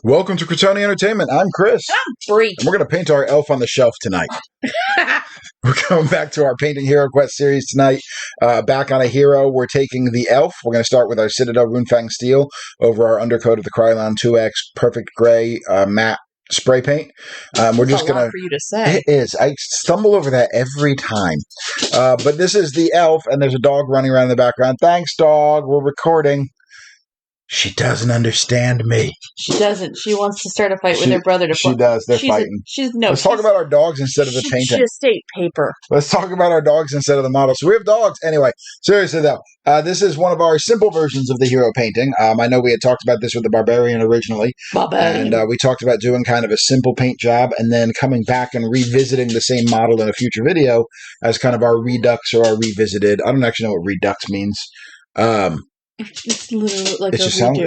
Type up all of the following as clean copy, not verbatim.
Welcome to Cretoni Entertainment. I'm Chris. Freak. And we're going to paint our elf on the shelf tonight. We're going back to our Painting HeroQuest series tonight. Back on a hero, we're taking the elf. We're going to start with our Citadel Runefang Steel over our undercoat of the Krylon 2X Perfect Gray matte spray paint. We're just going to... for you to say. It is. I stumble over that every time. But this is the elf, and there's a dog running around in the background. Thanks, dog. We're recording. She doesn't understand me. She doesn't. She wants to start a fight with her brother. She does. They're fighting. Let's talk about our dogs instead of the painting. She's state paper. Let's talk about our dogs instead of the models. So we have dogs. Anyway, seriously though, this is one of our simple versions of the hero painting. I know we had talked about this with the Barbarian originally. And we talked about doing kind of a simple paint job and then coming back and revisiting the same model in a future video as kind of our redux or our revisited. I don't actually know what redux means. It's literally like it just sounds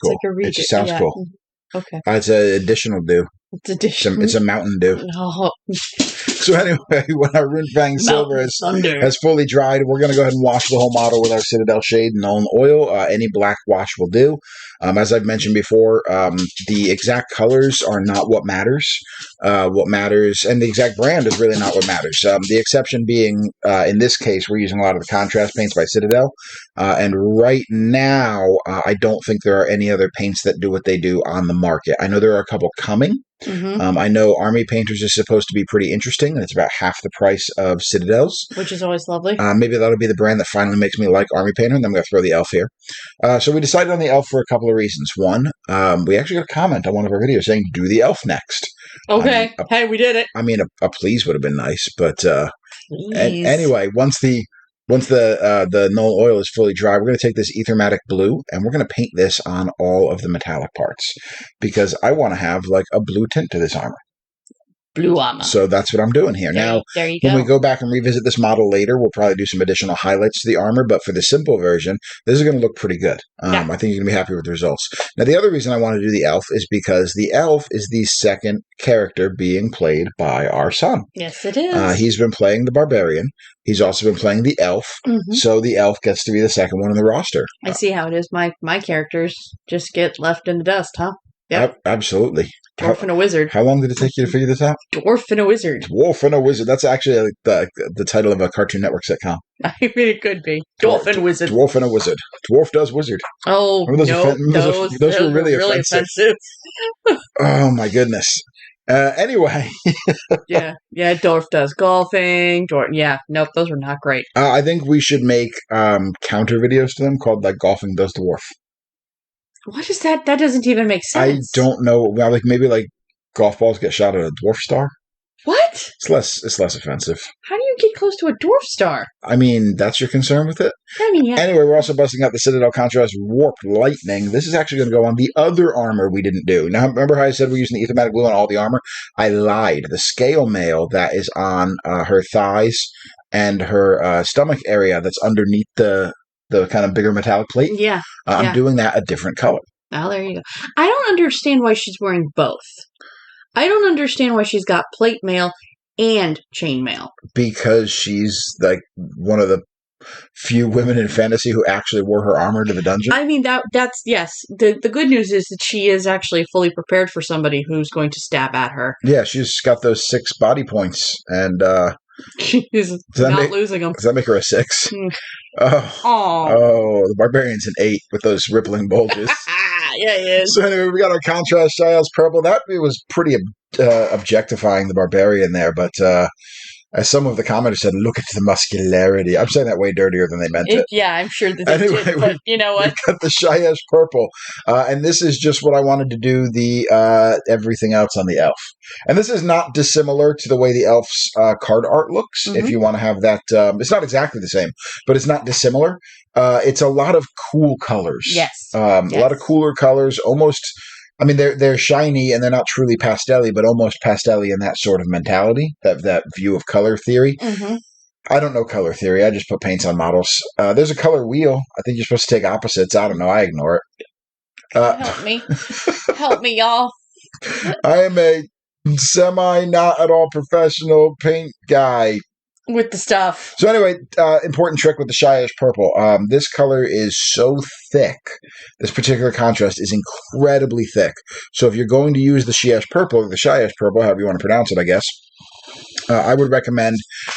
cool. Like it just sounds cool. Okay. It's an additional do. It's additional. It's a Mountain Dew. Oh. So anyway, when our Runefang Silver has fully dried, we're going to go ahead and wash the whole model with our Citadel Shade and Nuln Oil. Any black wash will do. As I've mentioned before, the exact colors are not what matters. What matters, and the exact brand is really not what matters. The exception being, in this case, we're using a lot of the contrast paints by Citadel. And right now, I don't think there are any other paints that do what they do on the market. I know there are a couple coming. Mm-hmm. I know Army Painters is supposed to be pretty interesting, and it's about half the price of Citadel's. Which is always lovely. Maybe that'll be the brand that finally makes me like Army Painter, and then I'm going to throw the elf here. So we decided on the elf for a couple of reasons. One, we actually got a comment on one of our videos saying, do the elf next. Okay. Hey, we did it. I mean, a please would have been nice, but anyway, once the Nuln Oil is fully dry, we're going to take this Ethermatic Blue, and we're going to paint this on all of the metallic parts, because I want to have like a blue tint to this armor. Blue armor. So that's what I'm doing here. Now, when we go back and revisit this model later, we'll probably do some additional highlights to the armor, but for the simple version, this is going to look pretty good. I think you're going to be happy with the results. Now, the other reason I want to do the elf is because the elf is the second character being played by our son. Yes, it is. He's been playing the Barbarian. He's also been playing the elf, so the elf gets to be the second one in the roster. I see how it is. My characters just get left in the dust, huh? Yep. Absolutely. Dwarf and a wizard. How long did it take you to figure this out? Dwarf and a wizard. Dwarf and a wizard. That's actually the title of a Cartoon Network sitcom. I mean, it could be. Dwarf and wizard. Dwarf and a wizard. Dwarf does wizard. Oh, those were really offensive. Oh, my goodness. Anyway. yeah, Dwarf does golfing. Nope, those were not great. I think we should make counter videos to them called like Golfing Does Dwarf. What is that? That doesn't even make sense. I don't know. Well, like maybe like golf balls get shot at a dwarf star. What? It's less offensive. How do you get close to a dwarf star? I mean, that's your concern with it? I mean, yeah. Anyway, we're also busting out the Citadel Contrast Warped Lightning. This is actually going to go on the other armor we didn't do. Now, remember how I said we're using the Ethermatic Blue on all the armor? I lied. The scale mail that is on her thighs and her stomach area that's underneath the kind of bigger metallic plate. Yeah. I'm doing that a different color. Oh, there you go. I don't understand why she's wearing both. I don't understand why she's got plate mail and chain mail. Because she's like one of the few women in fantasy who actually wore her armor to the dungeon. I mean, that's yes. The good news is that she is actually fully prepared for somebody who's going to stab at her. Yeah, she's got those 6 body points, and she's not losing them. Does that make her a 6? Oh, the Barbarian's an 8 with those rippling bulges. Yeah, he is. So anyway, we got our contrast styles purple. That was pretty objectifying the Barbarian there, but as some of the commenters said, look at the muscularity. I'm saying that way dirtier than they meant it. Yeah, I'm sure that they did, but you know what? We got the Shayesh purple, and this is just what I wanted to do the everything else on the elf. And this is not dissimilar to the way the elf's card art looks, if you want to have that. It's not exactly the same, but it's not dissimilar. It's a lot of cool colors. Yes. A lot of cooler colors, almost... I mean, they're shiny and they're not truly pastel-y, but almost pastel-y in that sort of mentality, that view of color theory. I don't know color theory. I just put paints on models. There's a color wheel. I think you're supposed to take opposites. I don't know. I ignore it. Help me. Help me, y'all. I am a semi not at all professional paint guy. with the stuff. So anyway, important trick with the Shy-ish Purple. This color is so thick. This particular contrast is incredibly thick. So if you're going to use the Shy-ish Purple, however you want to pronounce it, I guess, I would recommend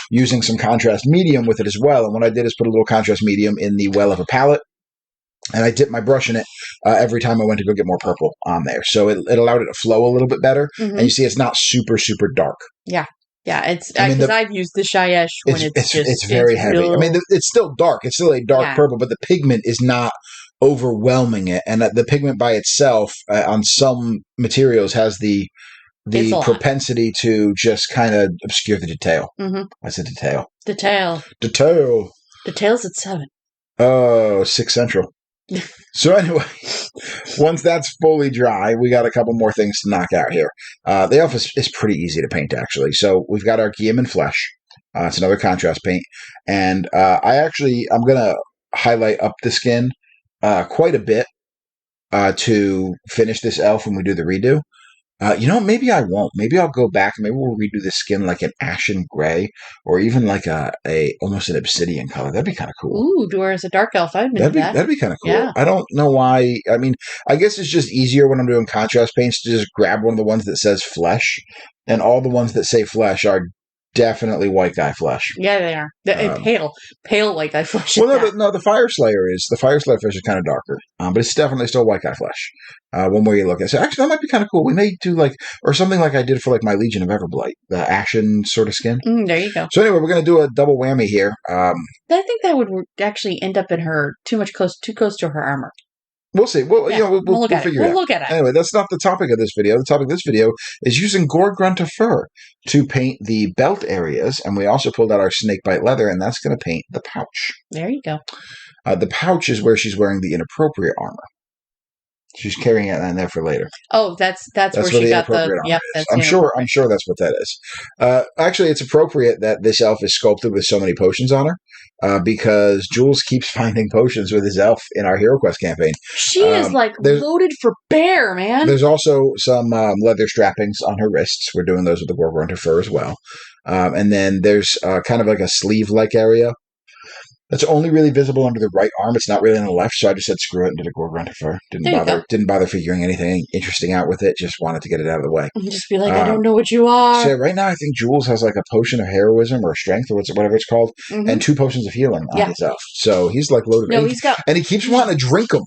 using some contrast medium with it as well. And what I did is put a little contrast medium in the well of a palette. And I dipped my brush in it every time I went to go get more purple on there. So it allowed it to flow a little bit better. Mm-hmm. And you see it's not super, super dark. Yeah. Yeah, it's because I've used the Shy-ish when it's very heavy. Real... I mean, it's still dark. It's still a dark purple, but the pigment is not overwhelming it. And the pigment by itself on some materials has the propensity to just kind of obscure the detail. Mm-hmm. I said detail. Detail. Detail's at 7. Oh, 6 Central. So anyway, once that's fully dry, we got a couple more things to knock out here. The elf is pretty easy to paint, actually. So we've got our Guilliman Flesh. It's another contrast paint. And I'm going to highlight up the skin quite a bit to finish this elf when we do the redo. Maybe I won't. Maybe I'll go back. Maybe we'll redo the skin like an ashen gray, or even like a almost an obsidian color. That'd be kind of cool. Ooh, do her as a dark elf. I'd admit that. That'd be kind of cool. Yeah. I don't know why. I mean, I guess it's just easier when I'm doing contrast paints to just grab one of the ones that says flesh, and all the ones that say flesh are definitely white guy flesh. Yeah, they are. Pale white guy flesh. Well, no, the Fire Slayer flesh is kind of darker, but it's definitely still white guy flesh. One way you look at it. So actually, that might be kind of cool. We may do or something like I did for my Legion of Everblight, the ashen sort of skin. There you go. So anyway, we're going to do a double whammy here. I think that would actually end up in her too close to her armor. We'll see. We'll figure it out. We'll look at it. Anyway, that's not the topic of this video. The topic of this video is using Gore Grunta Fur to paint the belt areas, and we also pulled out our Snakebite Leather, and that's going to paint the pouch. There you go. The pouch is where she's wearing the inappropriate armor. She's carrying it in there for later. Oh, that's where she got the. Yep, I'm sure that's what that is. Actually, it's appropriate that this elf is sculpted with so many potions on her, because Jules keeps finding potions with his elf in our HeroQuest campaign. She is loaded for bear, man. There's also some leather strappings on her wrists. We're doing those with the Gore Grunta Fur as well. And then there's kind of like a sleeve-like area that's only really visible under the right arm. It's not really on the left, so I just said screw it and did a Gore Grunta Fur. Didn't bother figuring anything interesting out with it. Just wanted to get it out of the way. Just be like, I don't know what you are. So right now, I think Jules has a potion of heroism or strength or whatever it's called, and 2 potions of healing on his elf. So he's loaded. No, and he keeps wanting to drink them.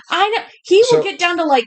I know. He will get down to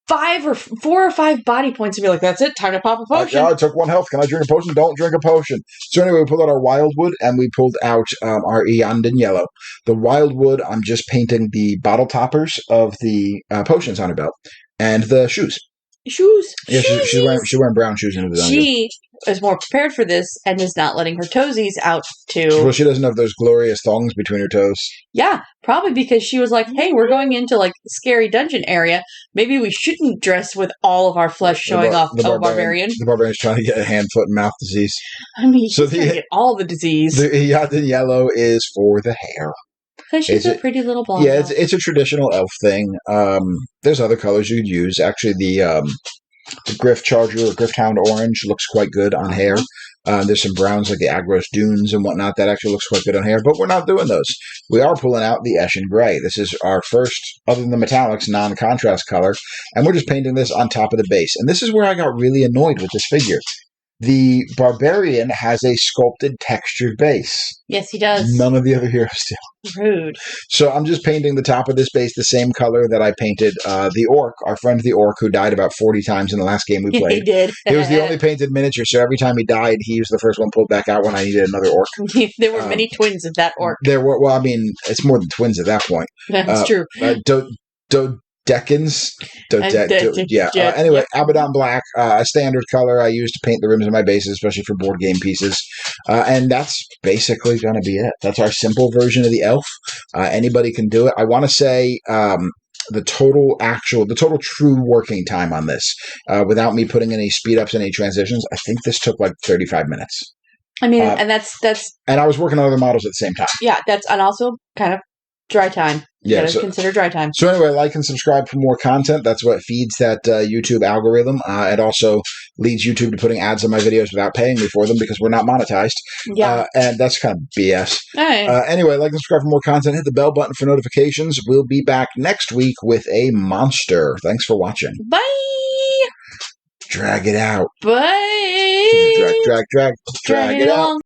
4 or 5 body points and be like, that's it, time to pop a potion. I took 1 health. Can I drink a potion? Don't drink a potion. So anyway, we pulled out our Wildwood, and we pulled out our Eondin Yellow. The Wildwood, I'm just painting the bottle toppers of the potions on her belt, and the shoes. Yeah, she's wearing brown shoes into the dungeon. She is more prepared for this and is not letting her toesies out to... Well, she doesn't have those glorious thongs between her toes. Yeah, probably because she was like, hey, we're going into scary dungeon area. Maybe we shouldn't dress with all of our flesh showing off the barbarian. The barbarian's trying to get a hand, foot, and mouth disease. I mean, she's trying to get all the disease. The Eondin Yellow is for the hair. Because she's a pretty little blonde. Yeah, it's a traditional elf thing. There's other colors you could use. Actually, the Griff Charger or Griff Hound Orange looks quite good on hair. There's some browns like the Agros Dunes and whatnot that actually looks quite good on hair, but we're not doing those. We are pulling out the Eshin Gray. This is our first, other than the metallics, non-contrast color, and we're just painting this on top of the base. And this is where I got really annoyed with this figure. The Barbarian has a sculpted, textured base. Yes, he does. None of the other heroes do. Rude. So I'm just painting the top of this base the same color that I painted the Orc, our friend the Orc, who died about 40 times in the last game we played. He did. He was the only painted miniature, so every time he died, he was the first one pulled back out when I needed another Orc. There were many twins of that Orc. There were, well, I mean, it's more than twins at that point. That's true. Decans. Anyway, Abaddon Black, a standard color I use to paint the rims of my bases, especially for board game pieces. And that's basically going to be it. That's our simple version of the elf. Anybody can do it. I want to say the total true working time on this, without me putting any speed ups and any transitions, I think this took 35 minutes. I mean, and that's. And I was working on other models at the same time. Yeah, and also kind of dry time. You gotta consider dry time. So anyway, like and subscribe for more content. That's what feeds that YouTube algorithm. It also leads YouTube to putting ads on my videos without paying me for them because we're not monetized. Yeah. And that's kind of BS. Hey. Anyway, like and subscribe for more content. Hit the bell button for notifications. We'll be back next week with a monster. Thanks for watching. Bye. Drag it out. Bye. Drag it out.